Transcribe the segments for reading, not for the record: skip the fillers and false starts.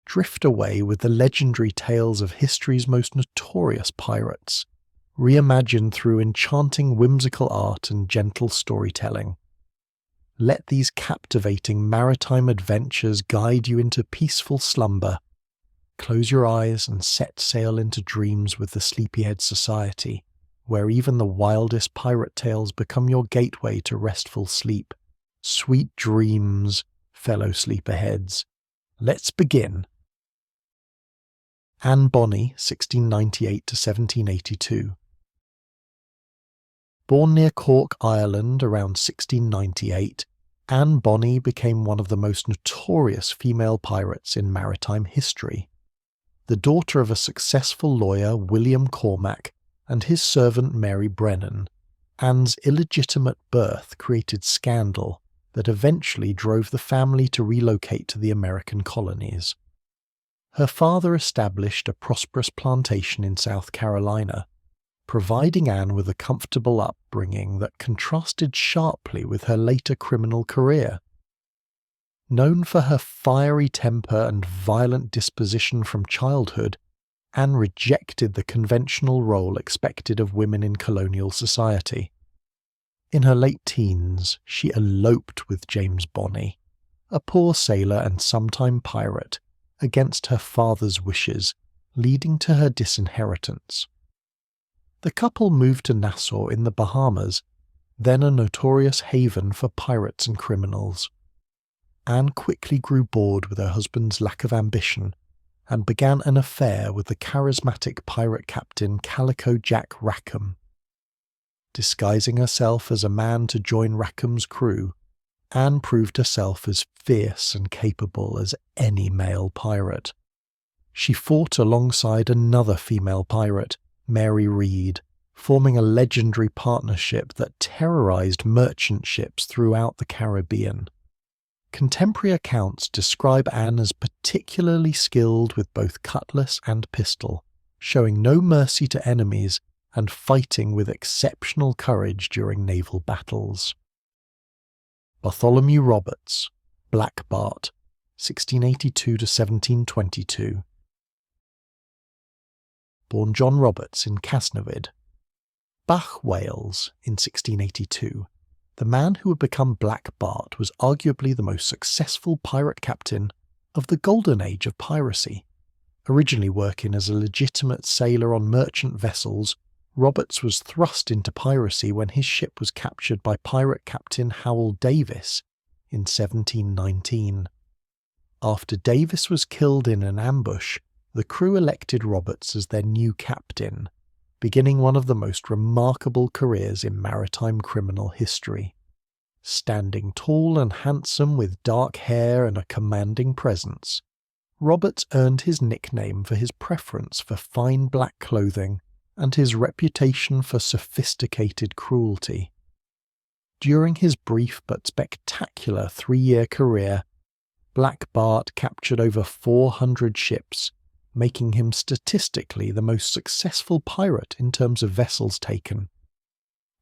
drift away with the legendary tales of history's most notorious pirates, reimagined through enchanting whimsical art and gentle storytelling. Let these captivating maritime adventures guide you into peaceful slumber. Close your eyes and set sail into dreams with the Sleepyhead Society, where even the wildest pirate tales become your gateway to restful sleep. Sweet dreams, fellow sleeperheads. Let's begin. Anne Bonny, 1698 to 1782. Born near Cork, Ireland around 1698, Anne Bonny became one of the most notorious female pirates in maritime history. The daughter of a successful lawyer, William Cormac, and his servant Mary Brennan, Anne's illegitimate birth created scandal that eventually drove the family to relocate to the American colonies. Her father established a prosperous plantation in South Carolina, providing Anne with a comfortable upbringing that contrasted sharply with her later criminal career. Known for her fiery temper and violent disposition from childhood, Anne rejected the conventional role expected of women in colonial society. In her late teens, she eloped with James Bonny, a poor sailor and sometime pirate, against her father's wishes, leading to her disinheritance. The couple moved to Nassau in the Bahamas, then a notorious haven for pirates and criminals. Anne quickly grew bored with her husband's lack of ambition and began an affair with the charismatic pirate captain Calico Jack Rackham. Disguising herself as a man to join Rackham's crew, Anne proved herself as fierce and capable as any male pirate. She fought alongside another female pirate, Mary Read, forming a legendary partnership that terrorized merchant ships throughout the Caribbean. Contemporary accounts describe Anne as particularly skilled with both cutlass and pistol, showing no mercy to enemies and fighting with exceptional courage during naval battles. Bartholomew Roberts, Black Bart, 1682 to 1722. Born John Roberts in Casnewydd, Bach, Wales, in 1682. The man who would become Black Bart was arguably the most successful pirate captain of the Golden Age of Piracy. Originally working as a legitimate sailor on merchant vessels, Roberts was thrust into piracy when his ship was captured by pirate captain Howell Davis in 1719. After Davis was killed in an ambush, the crew elected Roberts as their new captain, beginning one of the most remarkable careers in maritime criminal history. Standing tall and handsome with dark hair and a commanding presence, Roberts earned his nickname for his preference for fine black clothing and his reputation for sophisticated cruelty. During his brief but spectacular 3-year career, Black Bart captured over 400 ships, making him statistically the most successful pirate in terms of vessels taken.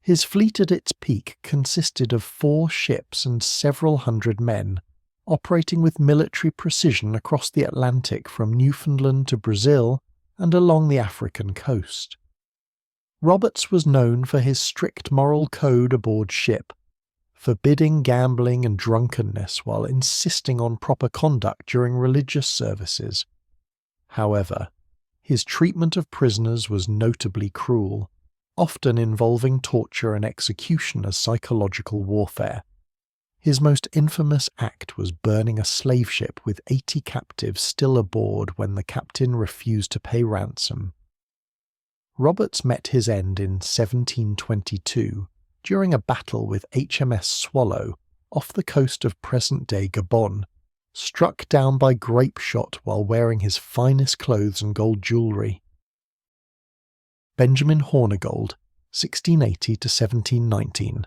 His fleet at its peak consisted of 4 ships and several hundred men, operating with military precision across the Atlantic from Newfoundland to Brazil and along the African coast. Roberts was known for his strict moral code aboard ship, forbidding gambling and drunkenness while insisting on proper conduct during religious services. However, his treatment of prisoners was notably cruel, often involving torture and execution as psychological warfare. His most infamous act was burning a slave ship with 80 captives still aboard when the captain refused to pay ransom. Roberts met his end in 1722 during a battle with HMS Swallow off the coast of present-day Gabon, struck down by grape shot while wearing his finest clothes and gold jewellery. Benjamin Hornigold, 1680 to 1719.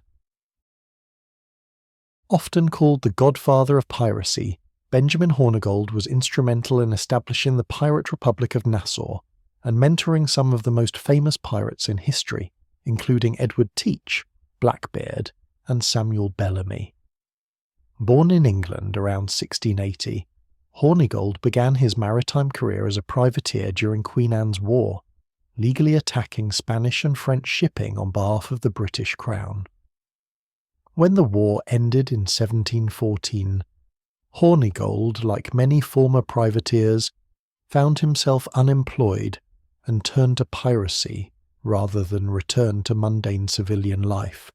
Often called the godfather of piracy, Benjamin Hornigold was instrumental in establishing the Pirate Republic of Nassau and mentoring some of the most famous pirates in history, including Edward Teach, Blackbeard, and Samuel Bellamy. Born in England around 1680, Hornigold began his maritime career as a privateer during Queen Anne's War, legally attacking Spanish and French shipping on behalf of the British Crown. When the war ended in 1714, Hornigold, like many former privateers, found himself unemployed and turned to piracy rather than return to mundane civilian life.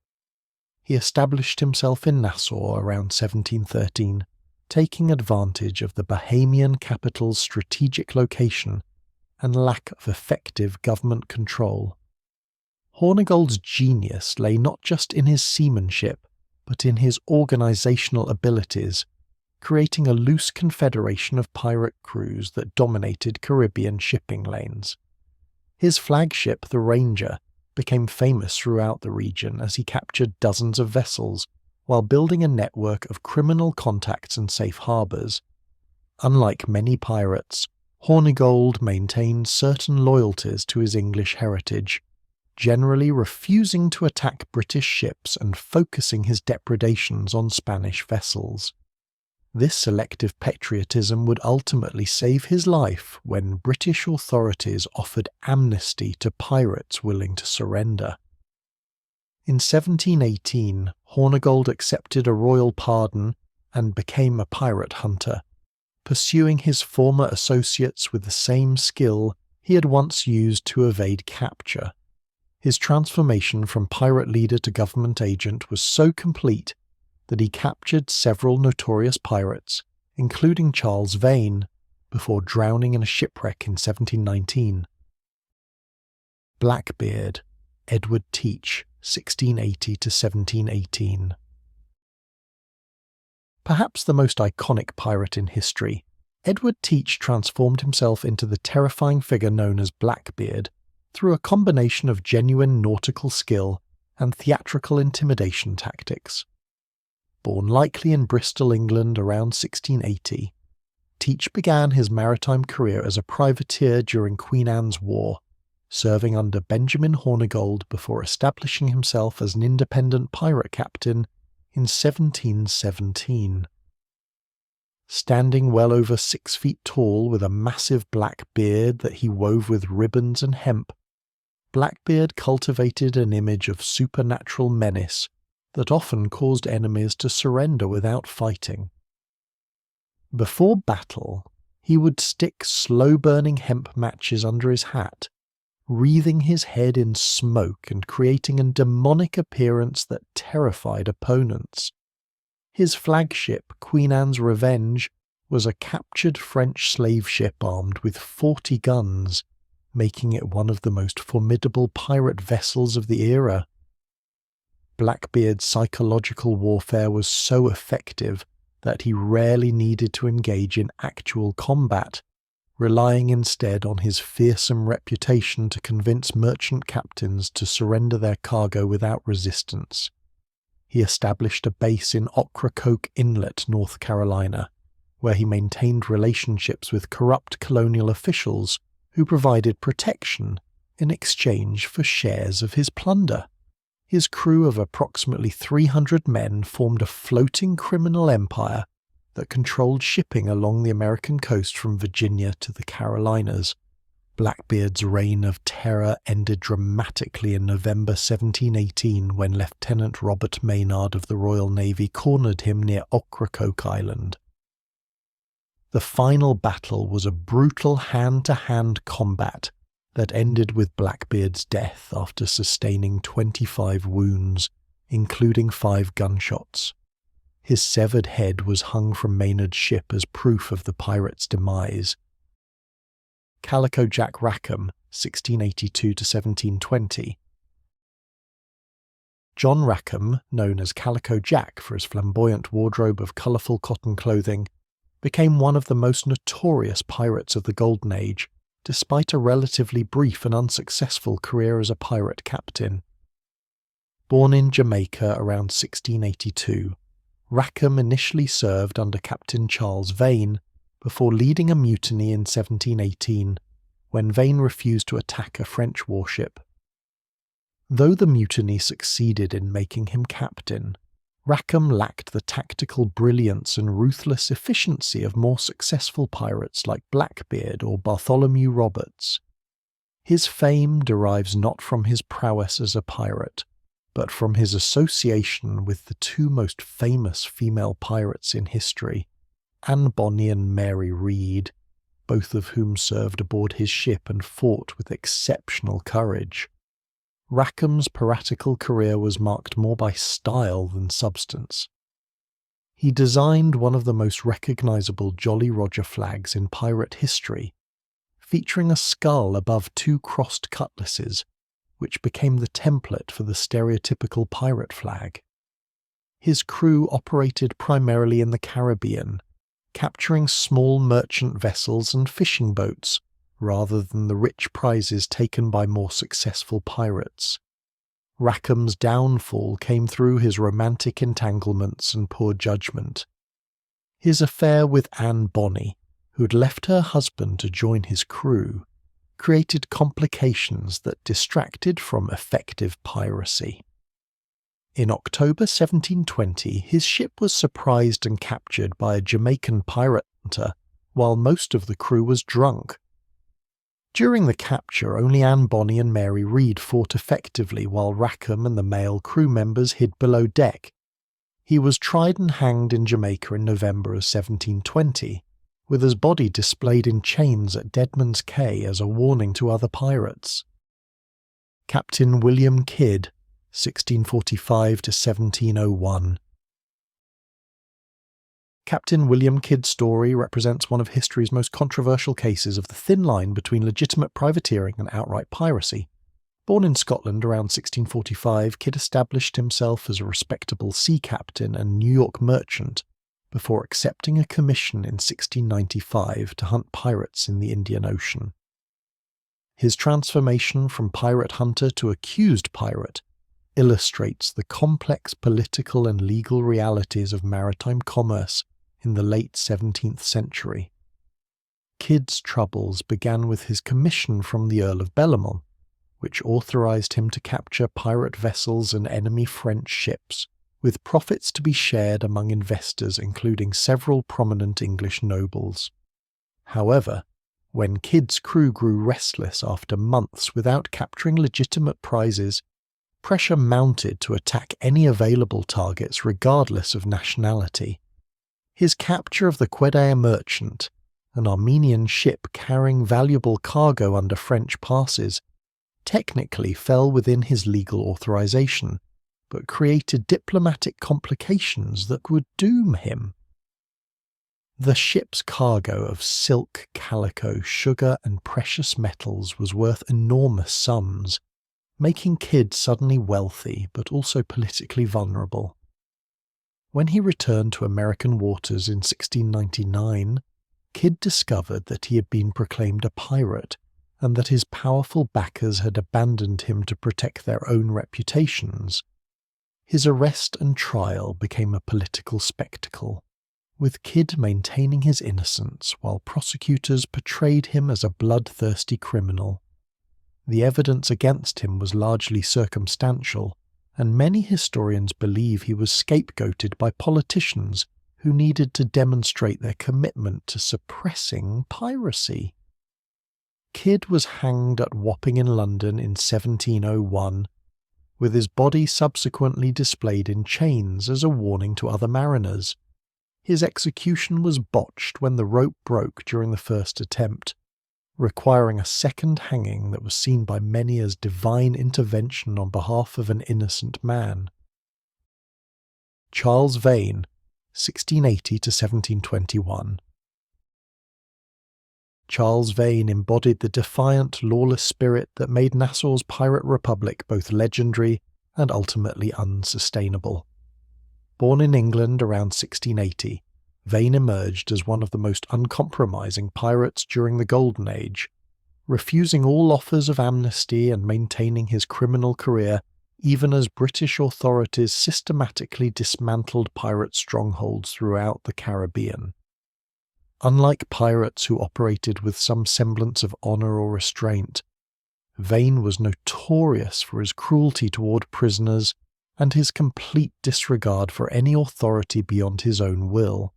He established himself in Nassau around 1713, taking advantage of the Bohemian capital's strategic location and lack of effective government control. Hornigold's genius lay not just in his seamanship, but in his organisational abilities, creating a loose confederation of pirate crews that dominated Caribbean shipping lanes. His flagship, the Ranger, became famous throughout the region as he captured dozens of vessels while building a network of criminal contacts and safe harbours. Unlike many pirates, Hornigold maintained certain loyalties to his English heritage, generally refusing to attack British ships and focusing his depredations on Spanish vessels. This selective patriotism would ultimately save his life when British authorities offered amnesty to pirates willing to surrender. In 1718, Hornigold accepted a royal pardon and became a pirate hunter, pursuing his former associates with the same skill he had once used to evade capture. His transformation from pirate leader to government agent was so complete that he captured several notorious pirates, including Charles Vane, before drowning in a shipwreck in 1719. Blackbeard, Edward Teach, 1680 to 1718. Perhaps the most iconic pirate in history, Edward Teach transformed himself into the terrifying figure known as Blackbeard through a combination of genuine nautical skill and theatrical intimidation tactics. Born likely in Bristol, England around 1680, Teach began his maritime career as a privateer during Queen Anne's War, serving under Benjamin Hornigold before establishing himself as an independent pirate captain in 1717. Standing well over 6 feet tall with a massive black beard that he wove with ribbons and hemp, Blackbeard cultivated an image of supernatural menace that often caused enemies to surrender without fighting. Before battle, he would stick slow-burning hemp matches under his hat, wreathing his head in smoke and creating a demonic appearance that terrified opponents. His flagship, Queen Anne's Revenge, was a captured French slave ship armed with 40 guns, making it one of the most formidable pirate vessels of the era. Blackbeard's psychological warfare was so effective that he rarely needed to engage in actual combat, relying instead on his fearsome reputation to convince merchant captains to surrender their cargo without resistance. He established a base in Ocracoke Inlet, North Carolina, where he maintained relationships with corrupt colonial officials who provided protection in exchange for shares of his plunder. His crew of approximately 300 men formed a floating criminal empire that controlled shipping along the American coast from Virginia to the Carolinas. Blackbeard's reign of terror ended dramatically in November 1718 when Lieutenant Robert Maynard of the Royal Navy cornered him near Ocracoke Island. The final battle was a brutal hand-to-hand combat that ended with Blackbeard's death after sustaining 25 wounds, including 5 gunshots. His severed head was hung from Maynard's ship as proof of the pirate's demise. Calico Jack Rackham, 1682 to 1720. John Rackham, known as Calico Jack for his flamboyant wardrobe of colourful cotton clothing, became one of the most notorious pirates of the Golden Age, despite a relatively brief and unsuccessful career as a pirate captain. Born in Jamaica around 1682, Rackham initially served under Captain Charles Vane before leading a mutiny in 1718 when Vane refused to attack a French warship. Though the mutiny succeeded in making him captain, Rackham lacked the tactical brilliance and ruthless efficiency of more successful pirates like Blackbeard or Bartholomew Roberts. His fame derives not from his prowess as a pirate, but from his association with the two most famous female pirates in history, Anne Bonny and Mary Read, both of whom served aboard his ship and fought with exceptional courage. Rackham's piratical career was marked more by style than substance. He designed one of the most recognisable Jolly Roger flags in pirate history, featuring a skull above two crossed cutlasses, which became the template for the stereotypical pirate flag. His crew operated primarily in the Caribbean, capturing small merchant vessels and fishing boats, rather than the rich prizes taken by more successful pirates. Rackham's downfall came through his romantic entanglements and poor judgment. His affair with Anne Bonny, who had left her husband to join his crew, created complications that distracted from effective piracy. In October 1720, his ship was surprised and captured by a Jamaican pirate hunter, while most of the crew was drunk. During the capture, only Anne Bonny and Mary Read fought effectively while Rackham and the male crew members hid below deck. He was tried and hanged in Jamaica in November of 1720, with his body displayed in chains at Deadman's Cay as a warning to other pirates. Captain William Kidd, 1645 to 1701. Captain William Kidd's story represents one of history's most controversial cases of the thin line between legitimate privateering and outright piracy. Born in Scotland around 1645, Kidd established himself as a respectable sea captain and New York merchant before accepting a commission in 1695 to hunt pirates in the Indian Ocean. His transformation from pirate hunter to accused pirate illustrates the complex political and legal realities of maritime commerce in the late 17th century. Kidd's troubles began with his commission from the Earl of Bellamont, which authorised him to capture pirate vessels and enemy French ships, with profits to be shared among investors including several prominent English nobles. However, when Kidd's crew grew restless after months without capturing legitimate prizes, pressure mounted to attack any available targets regardless of nationality. His capture of the Quedair Merchant, an Armenian ship carrying valuable cargo under French passes, technically fell within his legal authorization, but created diplomatic complications that would doom him. The ship's cargo of silk, calico, sugar and precious metals was worth enormous sums, making Kidd suddenly wealthy but also politically vulnerable. When he returned to American waters in 1699, Kidd discovered that he had been proclaimed a pirate and that his powerful backers had abandoned him to protect their own reputations. His arrest and trial became a political spectacle, with Kidd maintaining his innocence while prosecutors portrayed him as a bloodthirsty criminal. The evidence against him was largely circumstantial, and many historians believe he was scapegoated by politicians who needed to demonstrate their commitment to suppressing piracy. Kidd was hanged at Wapping in London in 1701, with his body subsequently displayed in chains as a warning to other mariners. His execution was botched when the rope broke during the first attempt, requiring a second hanging that was seen by many as divine intervention on behalf of an innocent man. Charles Vane, 1680 to 1721. Charles Vane embodied the defiant, lawless spirit that made Nassau's pirate republic both legendary and ultimately unsustainable. Born in England around 1680, Vane emerged as one of the most uncompromising pirates during the Golden Age, refusing all offers of amnesty and maintaining his criminal career even as British authorities systematically dismantled pirate strongholds throughout the Caribbean. Unlike pirates who operated with some semblance of honour or restraint, Vane was notorious for his cruelty toward prisoners and his complete disregard for any authority beyond his own will.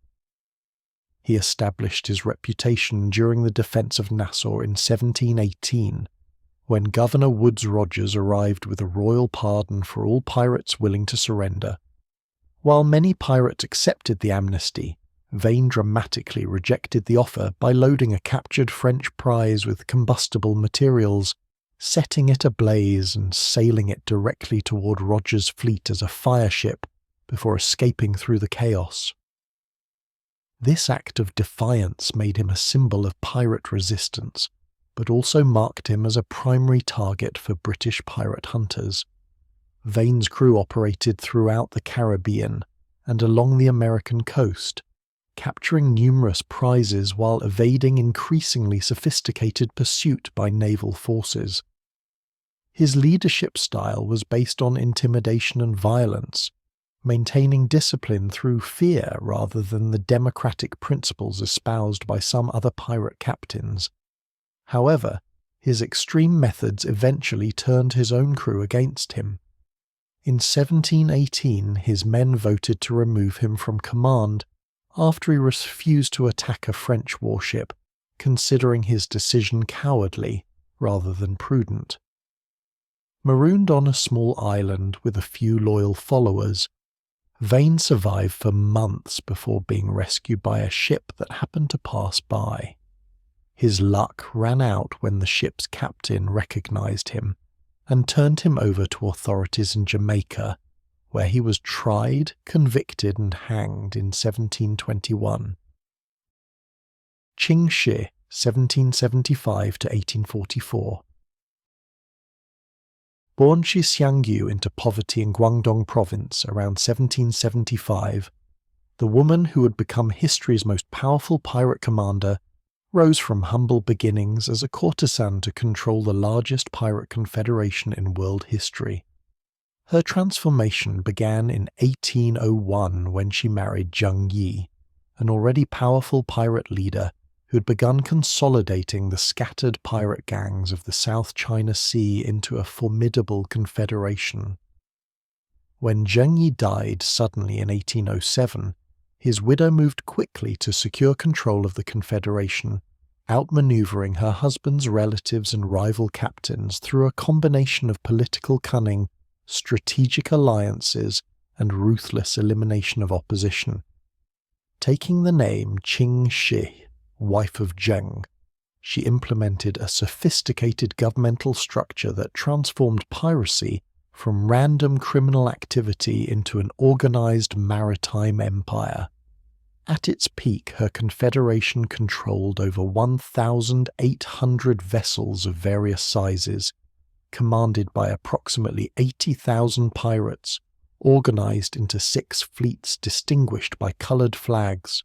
He established his reputation during the defence of Nassau in 1718, when Governor Woodes Rogers arrived with a royal pardon for all pirates willing to surrender. While many pirates accepted the amnesty, Vane dramatically rejected the offer by loading a captured French prize with combustible materials, setting it ablaze and sailing it directly toward Rogers' fleet as a fireship before escaping through the chaos. This act of defiance made him a symbol of pirate resistance, but also marked him as a primary target for British pirate hunters. Vane's crew operated throughout the Caribbean and along the American coast, capturing numerous prizes while evading increasingly sophisticated pursuit by naval forces. His leadership style was based on intimidation and violence, maintaining discipline through fear rather than the democratic principles espoused by some other pirate captains. However, his extreme methods eventually turned his own crew against him. In 1718, his men voted to remove him from command after he refused to attack a French warship, considering his decision cowardly rather than prudent. Marooned on a small island with a few loyal followers, Vane survived for months before being rescued by a ship that happened to pass by. His luck ran out when the ship's captain recognized him and turned him over to authorities in Jamaica, where he was tried, convicted and hanged in 1721. Ching Shih, 1775 to 1844. Born Xiangyu into poverty in Guangdong province around 1775, the woman who would become history's most powerful pirate commander rose from humble beginnings as a courtesan to control the largest pirate confederation in world history. Her transformation began in 1801 when she married Zheng Yi, an already powerful pirate leader who had begun consolidating the scattered pirate gangs of the South China Sea into a formidable confederation. When Zheng Yi died suddenly in 1807, his widow moved quickly to secure control of the confederation, outmaneuvering her husband's relatives and rival captains through a combination of political cunning, strategic alliances, and ruthless elimination of opposition. Taking the name Ching Shih, wife of Zheng, she implemented a sophisticated governmental structure that transformed piracy from random criminal activity into an organized maritime empire. At its peak, her confederation controlled over 1,800 vessels of various sizes, commanded by approximately 80,000 pirates, organized into 6 fleets distinguished by colored flags: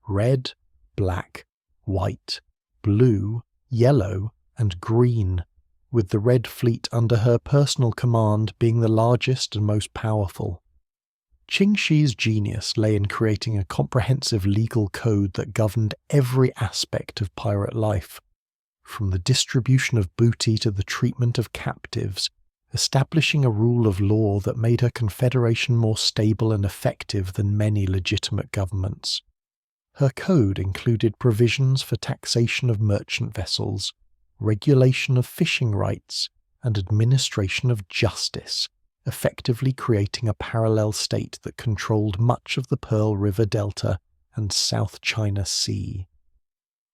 red, black, white, blue, yellow, and green, with the Red Fleet under her personal command being the largest and most powerful. Ching Shih's genius lay in creating a comprehensive legal code that governed every aspect of pirate life, from the distribution of booty to the treatment of captives, establishing a rule of law that made her confederation more stable and effective than many legitimate governments. Her code included provisions for taxation of merchant vessels, regulation of fishing rights, and administration of justice, effectively creating a parallel state that controlled much of the Pearl River Delta and South China Sea.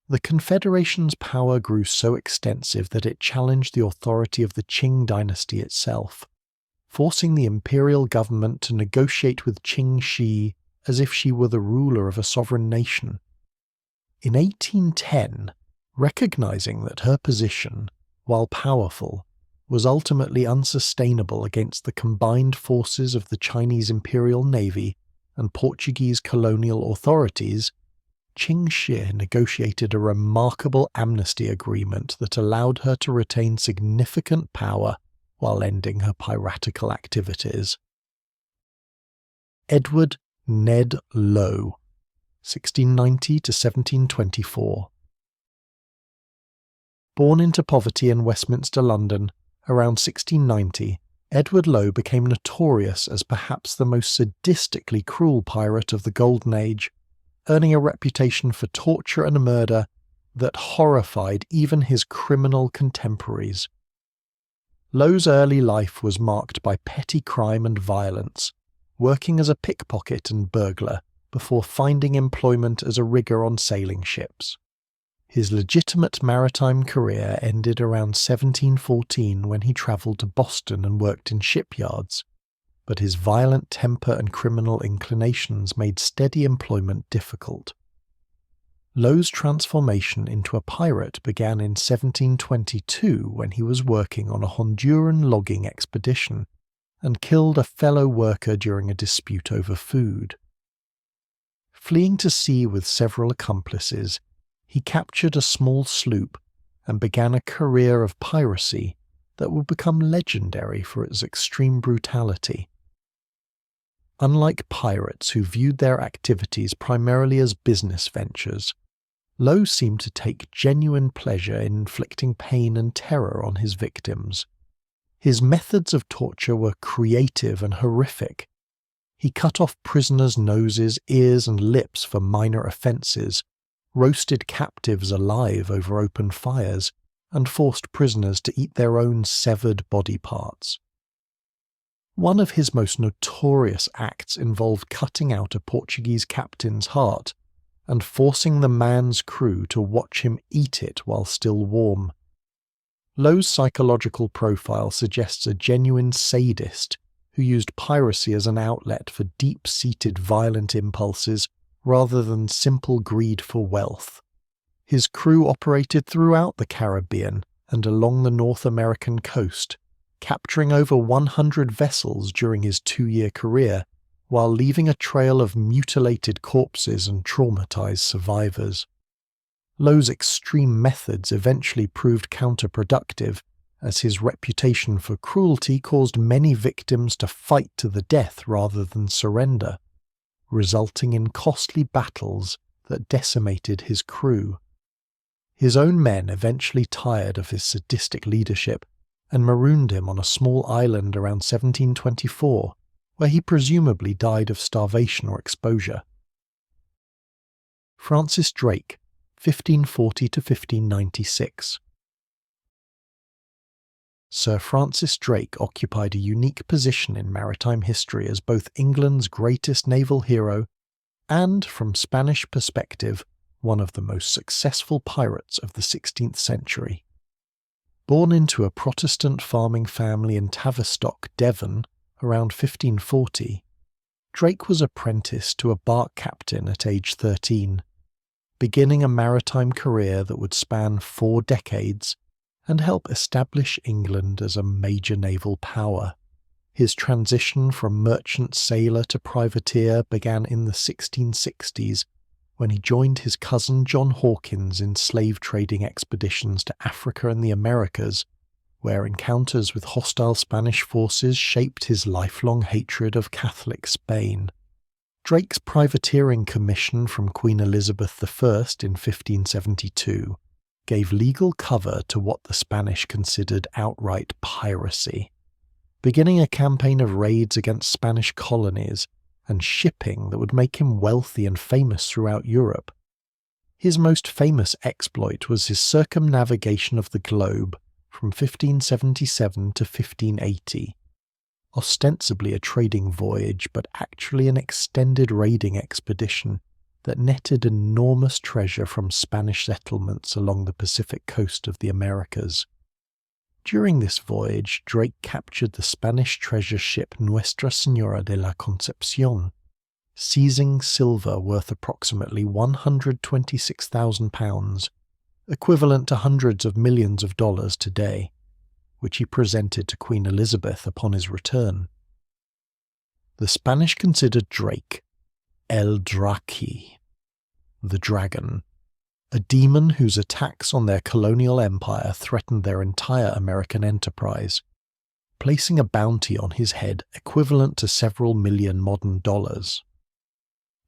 The Confederation's power grew so extensive that it challenged the authority of the Qing dynasty itself, forcing the imperial government to negotiate with Ching Shih as if she were the ruler of a sovereign nation. In 1810, recognizing that her position, while powerful, was ultimately unsustainable against the combined forces of the Chinese Imperial Navy and Portuguese colonial authorities, Ching Shih negotiated a remarkable amnesty agreement that allowed her to retain significant power while ending her piratical activities. Edward Ned Low, 1690 to 1724. Born into poverty in Westminster, London, around 1690, Edward Low became notorious as perhaps the most sadistically cruel pirate of the Golden Age, earning a reputation for torture and murder that horrified even his criminal contemporaries. Low's early life was marked by petty crime and violence, working as a pickpocket and burglar before finding employment as a rigger on sailing ships. His legitimate maritime career ended around 1714 when he travelled to Boston and worked in shipyards, but his violent temper and criminal inclinations made steady employment difficult. Low's transformation into a pirate began in 1722 when he was working on a Honduran logging expedition and killed a fellow worker during a dispute over food. Fleeing to sea with several accomplices, he captured a small sloop and began a career of piracy that would become legendary for its extreme brutality. Unlike pirates who viewed their activities primarily as business ventures, Low seemed to take genuine pleasure in inflicting pain and terror on his victims. His methods of torture were creative and horrific. He cut off prisoners' noses, ears, and lips for minor offences, roasted captives alive over open fires, and forced prisoners to eat their own severed body parts. One of his most notorious acts involved cutting out a Portuguese captain's heart and forcing the man's crew to watch him eat it while still warm. Low's psychological profile suggests a genuine sadist who used piracy as an outlet for deep-seated violent impulses rather than simple greed for wealth. His crew operated throughout the Caribbean and along the North American coast, capturing over 100 vessels during his 2-year career, while leaving a trail of mutilated corpses and traumatized survivors. Low's extreme methods eventually proved counterproductive, as his reputation for cruelty caused many victims to fight to the death rather than surrender, resulting in costly battles that decimated his crew. His own men eventually tired of his sadistic leadership and marooned him on a small island around 1724, where he presumably died of starvation or exposure. Francis Drake, 1540 to 1596. Sir Francis Drake occupied a unique position in maritime history as both England's greatest naval hero and, from Spanish perspective, one of the most successful pirates of the 16th century. Born into a Protestant farming family in Tavistock, Devon, around 1540, Drake was apprenticed to a bark captain at age 13, beginning a maritime career that would span 4 decades and help establish England as a major naval power. His transition from merchant sailor to privateer began in the 1660s when he joined his cousin John Hawkins in slave trading expeditions to Africa and the Americas, where encounters with hostile Spanish forces shaped his lifelong hatred of Catholic Spain. Drake's privateering commission from Queen Elizabeth I in 1572 gave legal cover to what the Spanish considered outright piracy, beginning a campaign of raids against Spanish colonies and shipping that would make him wealthy and famous throughout Europe. His most famous exploit was his circumnavigation of the globe from 1577 to 1580, ostensibly a trading voyage but actually an extended raiding expedition that netted enormous treasure from Spanish settlements along the Pacific coast of the Americas. During this voyage, Drake captured the Spanish treasure ship Nuestra Señora de la Concepción, seizing silver worth approximately £126,000, equivalent to hundreds of millions of dollars today, which he presented to Queen Elizabeth upon his return. The Spanish considered Drake El Draki, the dragon, a demon whose attacks on their colonial empire threatened their entire American enterprise, placing a bounty on his head equivalent to several million modern dollars.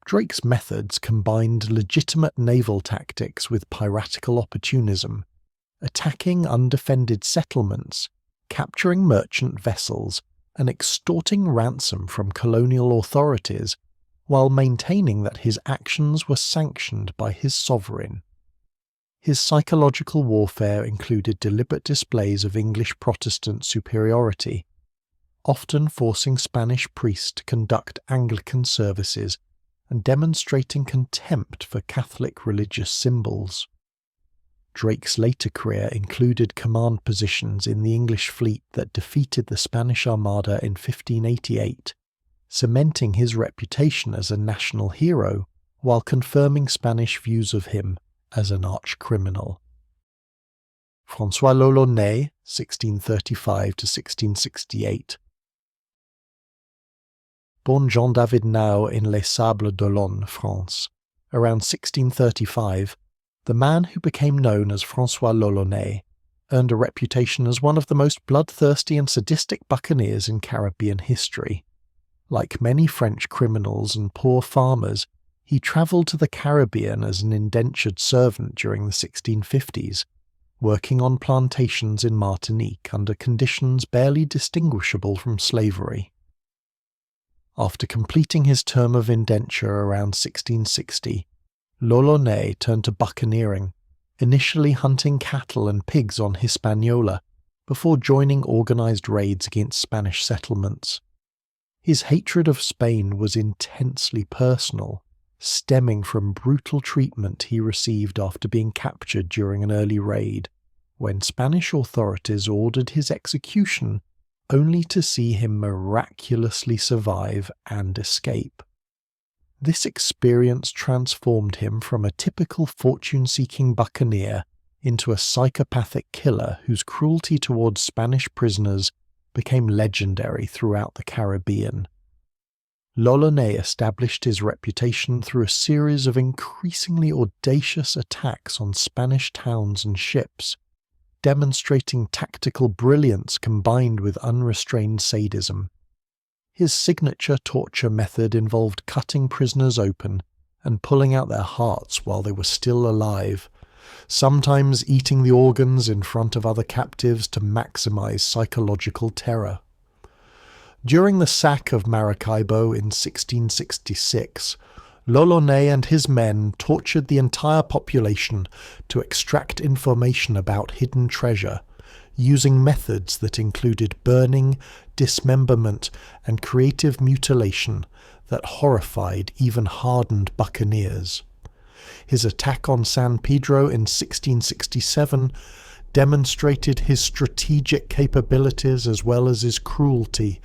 Drake's methods combined legitimate naval tactics with piratical opportunism, attacking undefended settlements, capturing merchant vessels, and extorting ransom from colonial authorities while maintaining that his actions were sanctioned by his sovereign. His psychological warfare included deliberate displays of English Protestant superiority, often forcing Spanish priests to conduct Anglican services and demonstrating contempt for Catholic religious symbols. Drake's later career included command positions in the English fleet that defeated the Spanish Armada in 1588, cementing his reputation as a national hero while confirming Spanish views of him as an arch-criminal. François l'Olonnais, 1635 to 1668. Born Jean-David Nau in Les Sables d'Olonne, France, around 1635, the man who became known as François l'Olonnais earned a reputation as one of the most bloodthirsty and sadistic buccaneers in Caribbean history. Like many French criminals and poor farmers, he travelled to the Caribbean as an indentured servant during the 1650s, working on plantations in Martinique under conditions barely distinguishable from slavery. After completing his term of indenture around 1660, l'Olonnais turned to buccaneering, initially hunting cattle and pigs on Hispaniola, before joining organised raids against Spanish settlements. His hatred of Spain was intensely personal, stemming from brutal treatment he received after being captured during an early raid, when Spanish authorities ordered his execution only to see him miraculously survive and escape. This experience transformed him from a typical fortune-seeking buccaneer into a psychopathic killer whose cruelty towards Spanish prisoners became legendary throughout the Caribbean. L'Olonnais established his reputation through a series of increasingly audacious attacks on Spanish towns and ships, demonstrating tactical brilliance combined with unrestrained sadism. His signature torture method involved cutting prisoners open and pulling out their hearts while they were still alive, sometimes eating the organs in front of other captives to maximize psychological terror. During the sack of Maracaibo in 1666, l'Olonnais and his men tortured the entire population to extract information about hidden treasure, using methods that included burning, dismemberment, and creative mutilation that horrified even hardened buccaneers. His attack on San Pedro in 1667 demonstrated his strategic capabilities as well as his cruelty,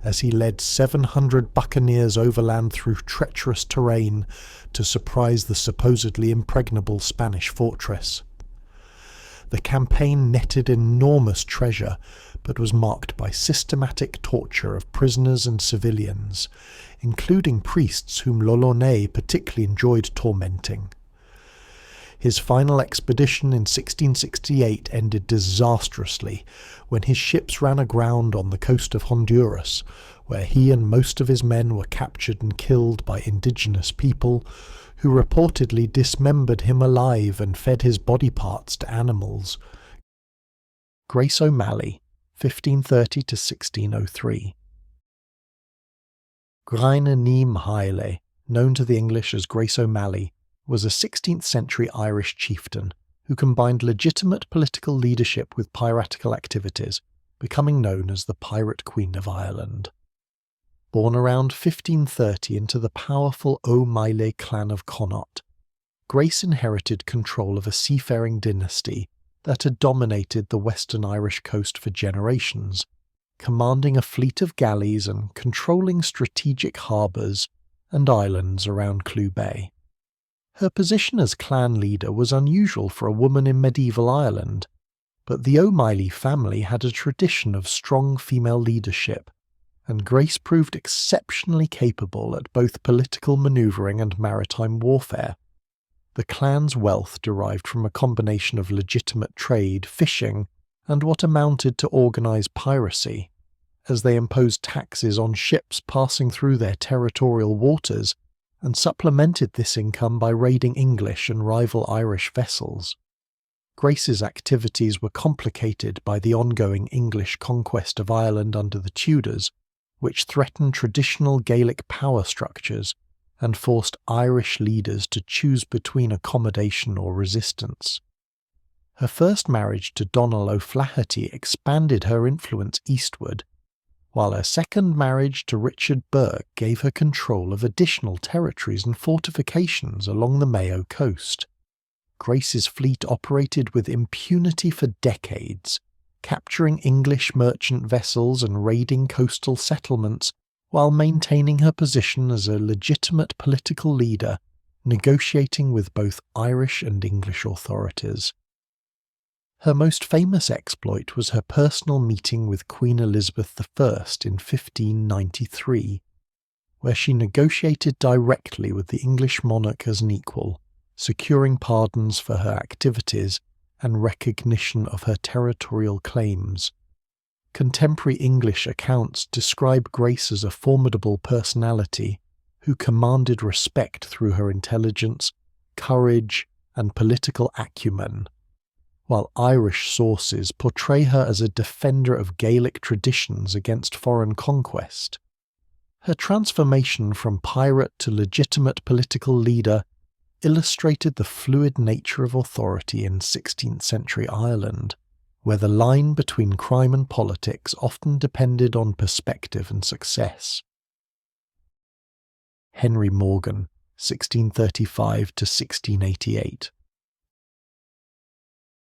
as he led 700 buccaneers overland through treacherous terrain to surprise the supposedly impregnable Spanish fortress. The campaign netted enormous treasure, but was marked by systematic torture of prisoners and civilians, including priests whom l'Olonnais particularly enjoyed tormenting. His final expedition in 1668 ended disastrously when his ships ran aground on the coast of Honduras, where he and most of his men were captured and killed by indigenous people who reportedly dismembered him alive and fed his body parts to animals. Grace O'Malley, 1530 to 1603. Gryne Ní Mhaile, known to the English as Grace O'Malley, was a 16th century Irish chieftain who combined legitimate political leadership with piratical activities, becoming known as the Pirate Queen of Ireland. Born around 1530 into the powerful O'Malley clan of Connaught, Grace inherited control of a seafaring dynasty that had dominated the western Irish coast for generations, commanding a fleet of galleys and controlling strategic harbours and islands around Clew Bay. Her position as clan leader was unusual for a woman in medieval Ireland, but the O'Malley family had a tradition of strong female leadership, and Grace proved exceptionally capable at both political manoeuvring and maritime warfare. The clan's wealth derived from a combination of legitimate trade, fishing, and what amounted to organised piracy, as they imposed taxes on ships passing through their territorial waters and supplemented this income by raiding English and rival Irish vessels. Grace's activities were complicated by the ongoing English conquest of Ireland under the Tudors, which threatened traditional Gaelic power structures and forced Irish leaders to choose between accommodation or resistance. Her first marriage to Donald O'Flaherty expanded her influence eastward, while her second marriage to Richard Burke gave her control of additional territories and fortifications along the Mayo coast. Grace's fleet operated with impunity for decades, capturing English merchant vessels and raiding coastal settlements, while maintaining her position as a legitimate political leader, negotiating with both Irish and English authorities. Her most famous exploit was her personal meeting with Queen Elizabeth I in 1593, where she negotiated directly with the English monarch as an equal, securing pardons for her activities and recognition of her territorial claims. Contemporary English accounts describe Grace as a formidable personality who commanded respect through her intelligence, courage, and political acumen, while Irish sources portray her as a defender of Gaelic traditions against foreign conquest. Her transformation from pirate to legitimate political leader illustrated the fluid nature of authority in 16th century Ireland, where the line between crime and politics often depended on perspective and success. Henry Morgan, 1635 to 1688.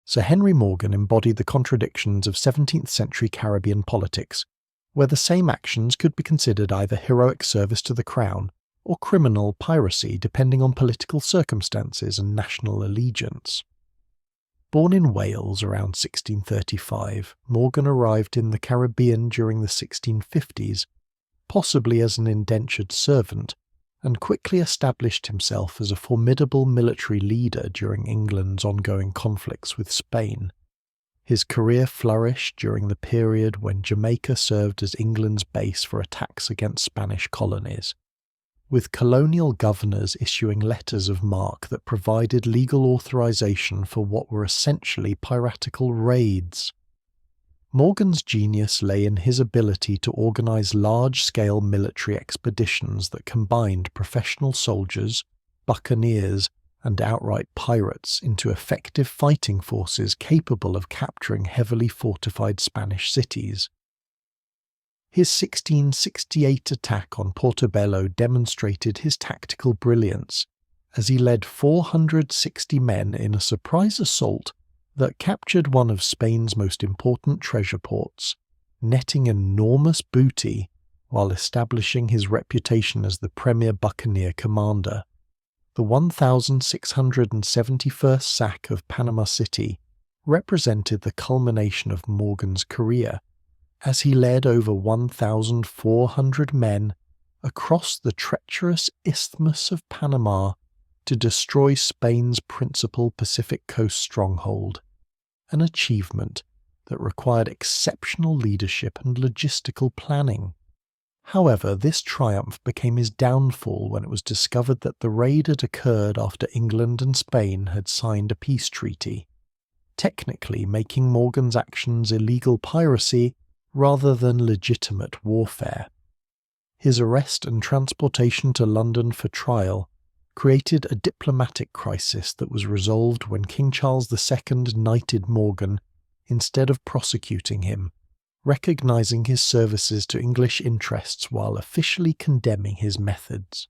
Sir Henry Morgan embodied the contradictions of 17th century Caribbean politics, where the same actions could be considered either heroic service to the crown or criminal piracy depending on political circumstances and national allegiance. Born in Wales around 1635, Morgan arrived in the Caribbean during the 1650s, possibly as an indentured servant, and quickly established himself as a formidable military leader during England's ongoing conflicts with Spain. His career flourished during the period when Jamaica served as England's base for attacks against Spanish colonies, with colonial governors issuing letters of marque that provided legal authorization for what were essentially piratical raids. Morgan's genius lay in his ability to organize large-scale military expeditions that combined professional soldiers, buccaneers, and outright pirates into effective fighting forces capable of capturing heavily fortified Spanish cities. His 1668 attack on Portobello demonstrated his tactical brilliance, as he led 460 men in a surprise assault that captured one of Spain's most important treasure ports, netting enormous booty while establishing his reputation as the premier buccaneer commander. The 1671st sack of Panama City represented the culmination of Morgan's career, as he led over 1,400 men across the treacherous Isthmus of Panama to destroy Spain's principal Pacific coast stronghold, an achievement that required exceptional leadership and logistical planning. However, this triumph became his downfall when it was discovered that the raid had occurred after England and Spain had signed a peace treaty, technically making Morgan's actions illegal piracy rather than legitimate warfare. His arrest and transportation to London for trial created a diplomatic crisis that was resolved when King Charles II knighted Morgan instead of prosecuting him, recognising his services to English interests while officially condemning his methods.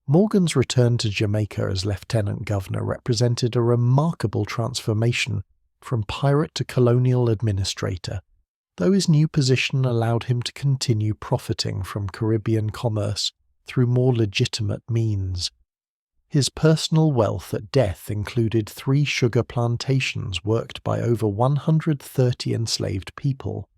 Morgan's return to Jamaica as Lieutenant Governor represented a remarkable transformation from pirate to colonial administrator, though his new position allowed him to continue profiting from Caribbean commerce through more legitimate means. His personal wealth at death included 3 sugar plantations worked by over 130 enslaved people,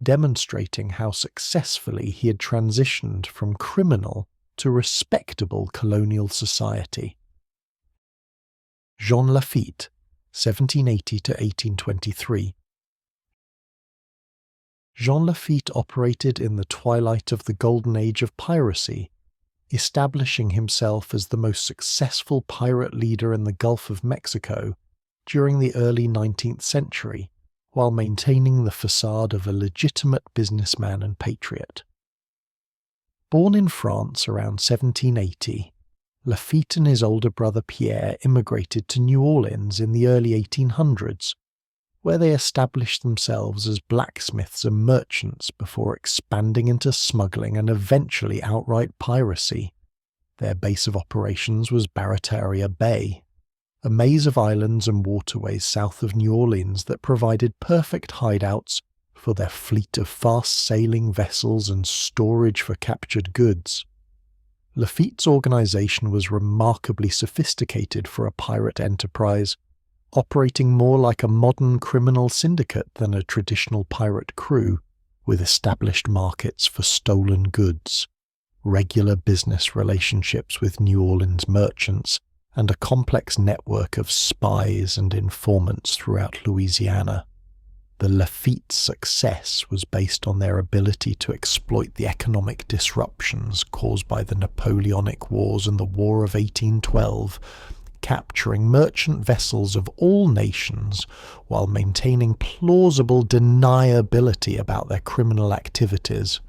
demonstrating how successfully he had transitioned from criminal to respectable colonial society. Jean Lafitte, 1780 to 1823. Jean Lafitte operated in the twilight of the Golden Age of Piracy, establishing himself as the most successful pirate leader in the Gulf of Mexico during the early 19th century, while maintaining the facade of a legitimate businessman and patriot. Born in France around 1780, Lafitte and his older brother Pierre immigrated to New Orleans in the early 1800s, where they established themselves as blacksmiths and merchants before expanding into smuggling and eventually outright piracy. Their base of operations was Barataria Bay, a maze of islands and waterways south of New Orleans that provided perfect hideouts for their fleet of fast-sailing vessels and storage for captured goods. Lafitte's organisation was remarkably sophisticated for a pirate enterprise, operating more like a modern criminal syndicate than a traditional pirate crew, with established markets for stolen goods, regular business relationships with New Orleans merchants, and a complex network of spies and informants throughout Louisiana. The Lafitte success was based on their ability to exploit the economic disruptions caused by the Napoleonic Wars and the War of 1812, capturing merchant vessels of all nations while maintaining plausible deniability about their criminal activities.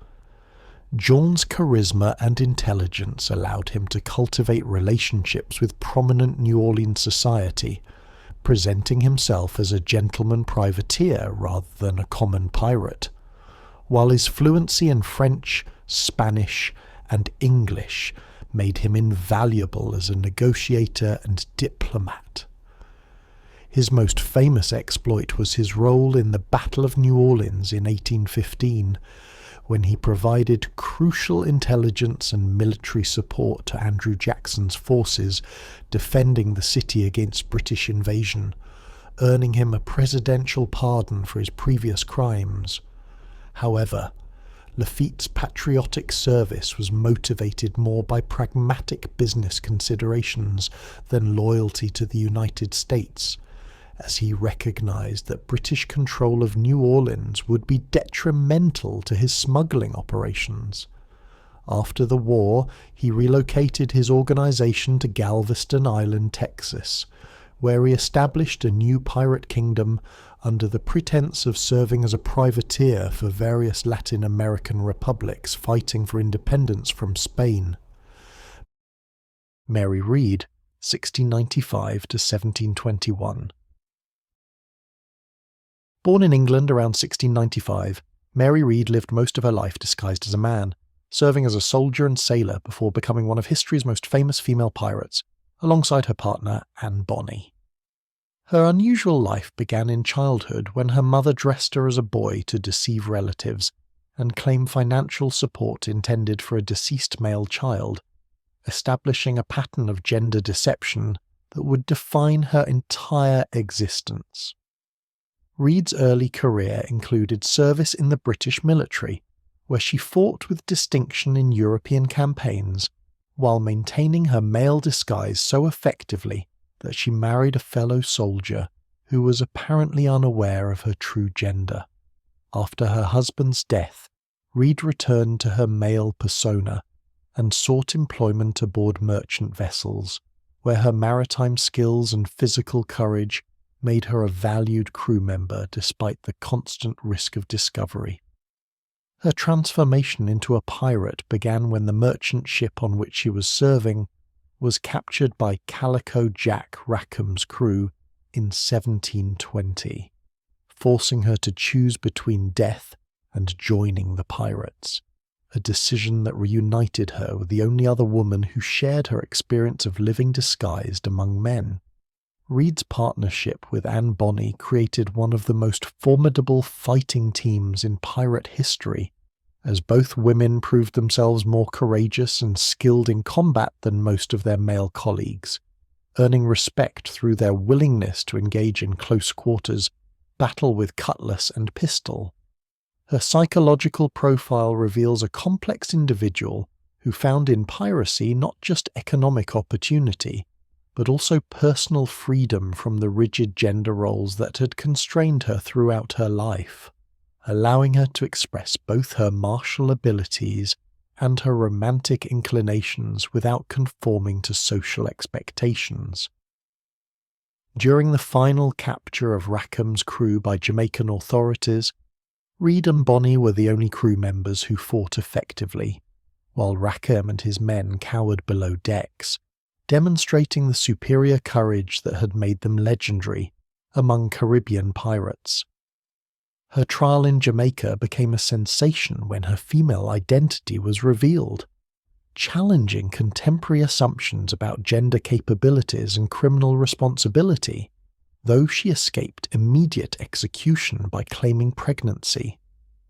John's charisma and intelligence allowed him to cultivate relationships with prominent New Orleans society, presenting himself as a gentleman privateer rather than a common pirate, while his fluency in French, Spanish, and English made him invaluable as a negotiator and diplomat. His most famous exploit was his role in the Battle of New Orleans in 1815, when he provided crucial intelligence and military support to Andrew Jackson's forces defending the city against British invasion, earning him a presidential pardon for his previous crimes. However, Lafitte's patriotic service was motivated more by pragmatic business considerations than loyalty to the United States, as he recognized that British control of New Orleans would be detrimental to his smuggling operations. After the war, he relocated his organization to Galveston Island, Texas, where he established a new pirate kingdom under the pretense of serving as a privateer for various Latin American republics fighting for independence from Spain. Mary Read, 1695 to 1721. Born in England around 1695, Mary Read lived most of her life disguised as a man, serving as a soldier and sailor before becoming one of history's most famous female pirates, alongside her partner Anne Bonny. Her unusual life began in childhood when her mother dressed her as a boy to deceive relatives and claim financial support intended for a deceased male child, establishing a pattern of gender deception that would define her entire existence. Read's early career included service in the British military, where she fought with distinction in European campaigns, while maintaining her male disguise so effectively that she married a fellow soldier who was apparently unaware of her true gender. After her husband's death, Read returned to her male persona and sought employment aboard merchant vessels, where her maritime skills and physical courage made her a valued crew member despite the constant risk of discovery. Her transformation into a pirate began when the merchant ship on which she was serving was captured by Calico Jack Rackham's crew in 1720, forcing her to choose between death and joining the pirates, a decision that reunited her with the only other woman who shared her experience of living disguised among men. Read's partnership with Anne Bonny created one of the most formidable fighting teams in pirate history, as both women proved themselves more courageous and skilled in combat than most of their male colleagues, earning respect through their willingness to engage in close quarters battle with cutlass and pistol. Her psychological profile reveals a complex individual who found in piracy not just economic opportunity, but also personal freedom from the rigid gender roles that had constrained her throughout her life, allowing her to express both her martial abilities and her romantic inclinations without conforming to social expectations. During the final capture of Rackham's crew by Jamaican authorities, Reed and Bonny were the only crew members who fought effectively, while Rackham and his men cowered below decks, demonstrating the superior courage that had made them legendary among Caribbean pirates. Her trial in Jamaica became a sensation when her female identity was revealed, challenging contemporary assumptions about gender capabilities and criminal responsibility, though she escaped immediate execution by claiming pregnancy,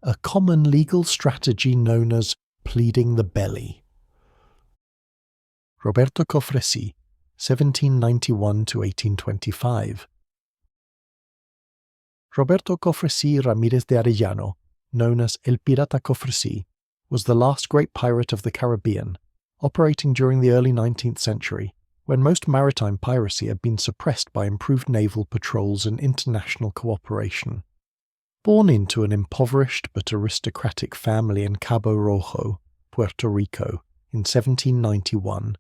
a common legal strategy known as pleading the belly. Roberto Cofresí, 1791 to 1825. Roberto Cofresí Ramírez de Arellano, known as El Pirata Cofresí, was the last great pirate of the Caribbean, operating during the early 19th century, when most maritime piracy had been suppressed by improved naval patrols and international cooperation. Born into an impoverished but aristocratic family in Cabo Rojo, Puerto Rico, in 1791,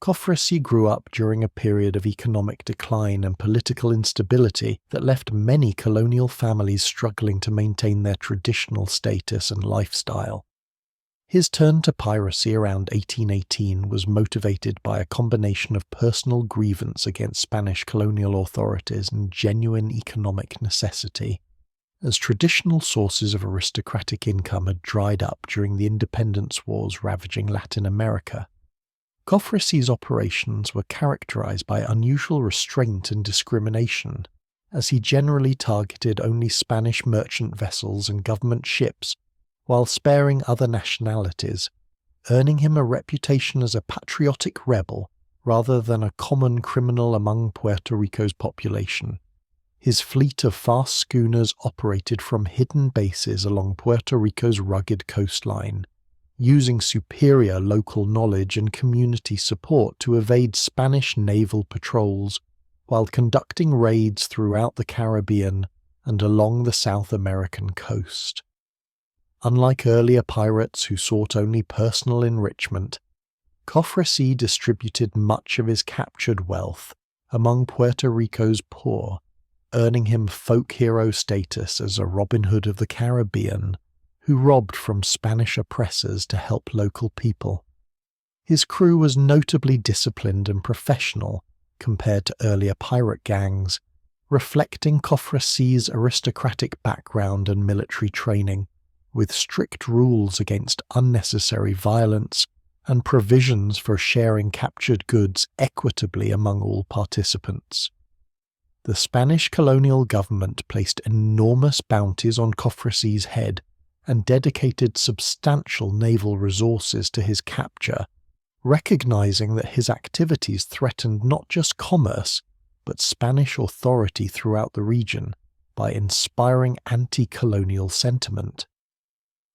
Cofresí grew up during a period of economic decline and political instability that left many colonial families struggling to maintain their traditional status and lifestyle. His turn to piracy around 1818 was motivated by a combination of personal grievance against Spanish colonial authorities and genuine economic necessity, as traditional sources of aristocratic income had dried up during the independence wars ravaging Latin America. Cofresí's operations were characterized by unusual restraint and discrimination, as he generally targeted only Spanish merchant vessels and government ships, while sparing other nationalities, earning him a reputation as a patriotic rebel rather than a common criminal among Puerto Rico's population. His fleet of fast schooners operated from hidden bases along Puerto Rico's rugged coastline, using superior local knowledge and community support to evade Spanish naval patrols while conducting raids throughout the Caribbean and along the South American coast. Unlike earlier pirates who sought only personal enrichment, Cofresí distributed much of his captured wealth among Puerto Rico's poor, earning him folk hero status as a Robin Hood of the Caribbean, who robbed from Spanish oppressors to help local people. His crew was notably disciplined and professional compared to earlier pirate gangs, reflecting Cofresí's aristocratic background and military training, with strict rules against unnecessary violence and provisions for sharing captured goods equitably among all participants. The Spanish colonial government placed enormous bounties on Cofresí's head and dedicated substantial naval resources to his capture, recognizing that his activities threatened not just commerce, but Spanish authority throughout the region by inspiring anti-colonial sentiment.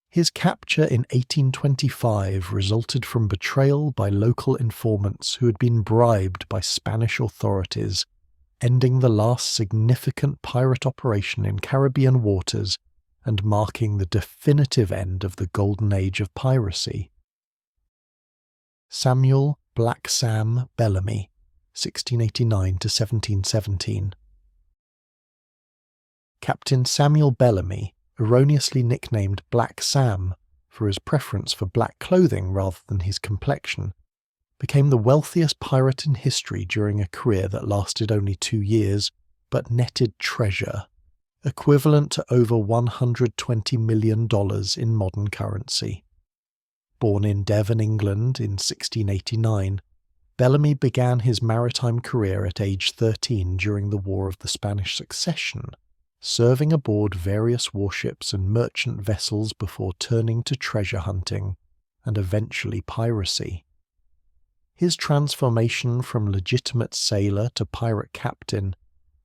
His capture in 1825 resulted from betrayal by local informants who had been bribed by Spanish authorities, ending the last significant pirate operation in Caribbean waters and marking the definitive end of the Golden Age of Piracy. Samuel Black Sam Bellamy, 1689 to 1717. Captain Samuel Bellamy, erroneously nicknamed Black Sam for his preference for black clothing rather than his complexion, became the wealthiest pirate in history during a career that lasted only 2 years, but netted treasure, equivalent to over $120 million in modern currency. Born in Devon, England in 1689, Bellamy began his maritime career at age 13 during the War of the Spanish Succession, serving aboard various warships and merchant vessels before turning to treasure hunting and eventually piracy. His transformation from legitimate sailor to pirate captain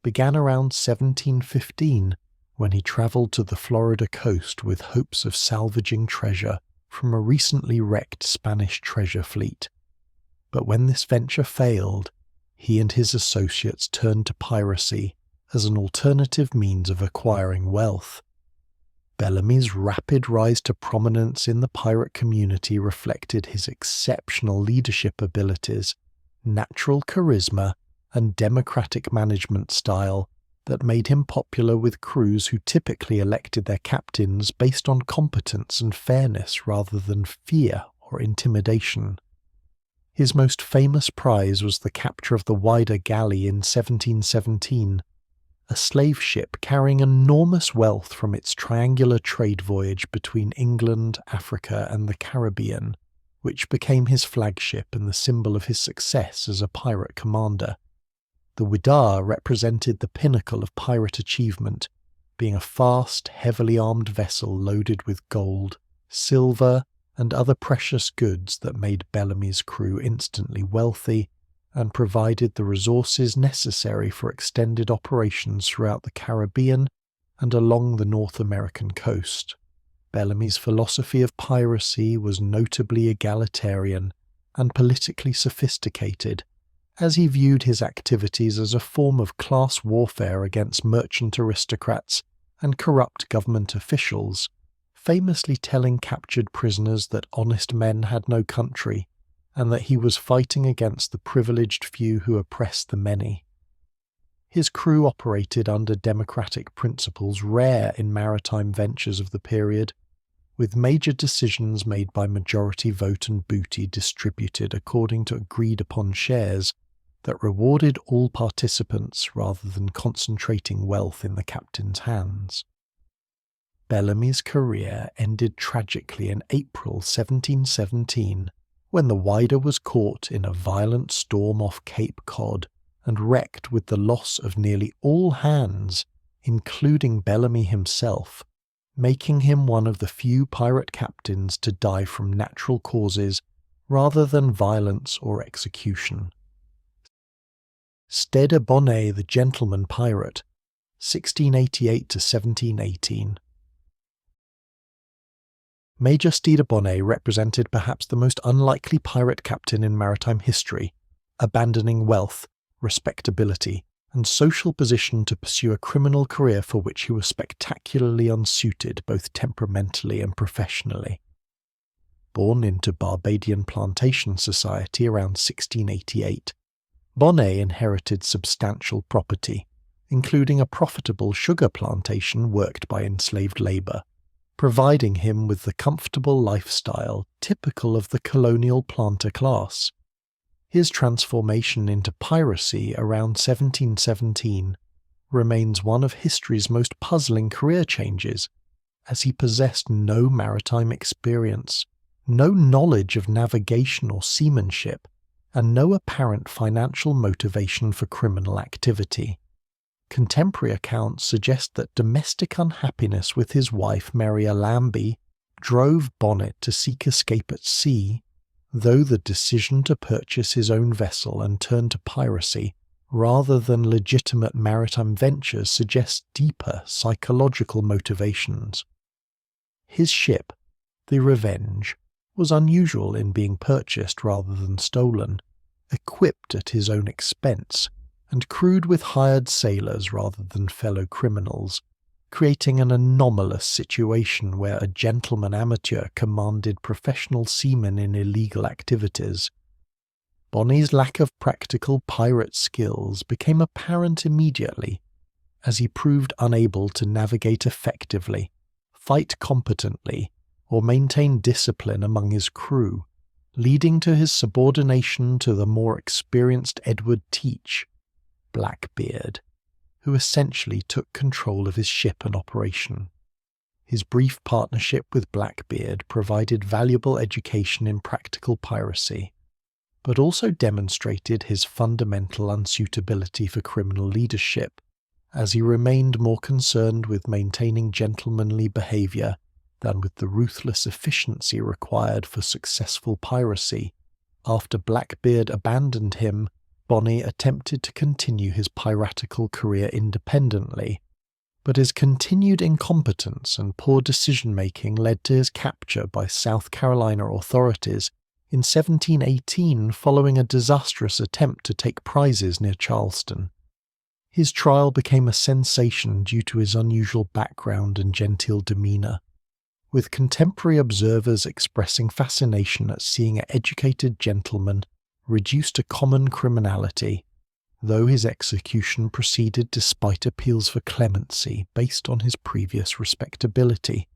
began around 1715 when he travelled to the Florida coast with hopes of salvaging treasure from a recently wrecked Spanish treasure fleet. But when this venture failed, he and his associates turned to piracy as an alternative means of acquiring wealth. Bellamy's rapid rise to prominence in the pirate community reflected his exceptional leadership abilities, natural charisma, and democratic management style that made him popular with crews who typically elected their captains based on competence and fairness rather than fear or intimidation. His most famous prize was the capture of the Wider Galley in 1717, a slave ship carrying enormous wealth from its triangular trade voyage between England, Africa, and the Caribbean, which became his flagship and the symbol of his success as a pirate commander. The Widar represented the pinnacle of pirate achievement, being a fast, heavily armed vessel loaded with gold, silver, and other precious goods that made Bellamy's crew instantly wealthy and provided the resources necessary for extended operations throughout the Caribbean and along the North American coast. Bellamy's philosophy of piracy was notably egalitarian and politically sophisticated, as he viewed his activities as a form of class warfare against merchant aristocrats and corrupt government officials, famously telling captured prisoners that honest men had no country, and that he was fighting against the privileged few who oppressed the many. His crew operated under democratic principles rare in maritime ventures of the period, with major decisions made by majority vote and booty distributed according to agreed-upon shares that rewarded all participants rather than concentrating wealth in the captain's hands. Bellamy's career ended tragically in April 1717, when the Wider was caught in a violent storm off Cape Cod and wrecked with the loss of nearly all hands, including Bellamy himself, making him one of the few pirate captains to die from natural causes rather than violence or execution. Stede Bonnet, the gentleman pirate, 1688 to 1718. Major Stede Bonnet represented perhaps the most unlikely pirate captain in maritime history, abandoning wealth, respectability, and social position to pursue a criminal career for which he was spectacularly unsuited both temperamentally and professionally. Born into Barbadian plantation society around 1688, Bonnet inherited substantial property, including a profitable sugar plantation worked by enslaved labour, providing him with the comfortable lifestyle typical of the colonial planter class. His transformation into piracy around 1717 remains one of history's most puzzling career changes, as he possessed no maritime experience, no knowledge of navigation or seamanship, and no apparent financial motivation for criminal activity. Contemporary accounts suggest that domestic unhappiness with his wife Maria Lambie drove Bonnet to seek escape at sea, though the decision to purchase his own vessel and turn to piracy rather than legitimate maritime ventures suggests deeper psychological motivations. His ship, the Revenge, was unusual in being purchased rather than stolen, equipped at his own expense, and crewed with hired sailors rather than fellow criminals, creating an anomalous situation where a gentleman amateur commanded professional seamen in illegal activities. Bonnet's lack of practical pirate skills became apparent immediately, as he proved unable to navigate effectively, fight competently, or maintain discipline among his crew, leading to his subordination to the more experienced Edward Teach, Blackbeard, who essentially took control of his ship and operation. His brief partnership with Blackbeard provided valuable education in practical piracy, but also demonstrated his fundamental unsuitability for criminal leadership, as he remained more concerned with maintaining gentlemanly behaviour than with the ruthless efficiency required for successful piracy. After Blackbeard abandoned him, Bonnet attempted to continue his piratical career independently, but his continued incompetence and poor decision-making led to his capture by South Carolina authorities in 1718 following a disastrous attempt to take prizes near Charleston. His trial became a sensation due to his unusual background and genteel demeanour, with contemporary observers expressing fascination at seeing an educated gentleman reduced to common criminality, though his execution proceeded despite appeals for clemency based on his previous respectability.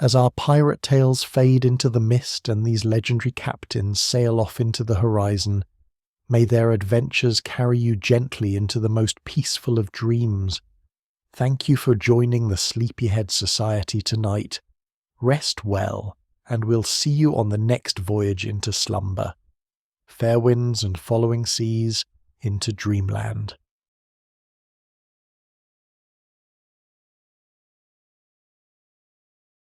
As our pirate tales fade into the mist and these legendary captains sail off into the horizon, may their adventures carry you gently into the most peaceful of dreams. Thank you for joining the Sleepyhead Society tonight. Rest well, and we'll see you on the next voyage into slumber. Fair winds and following seas into dreamland.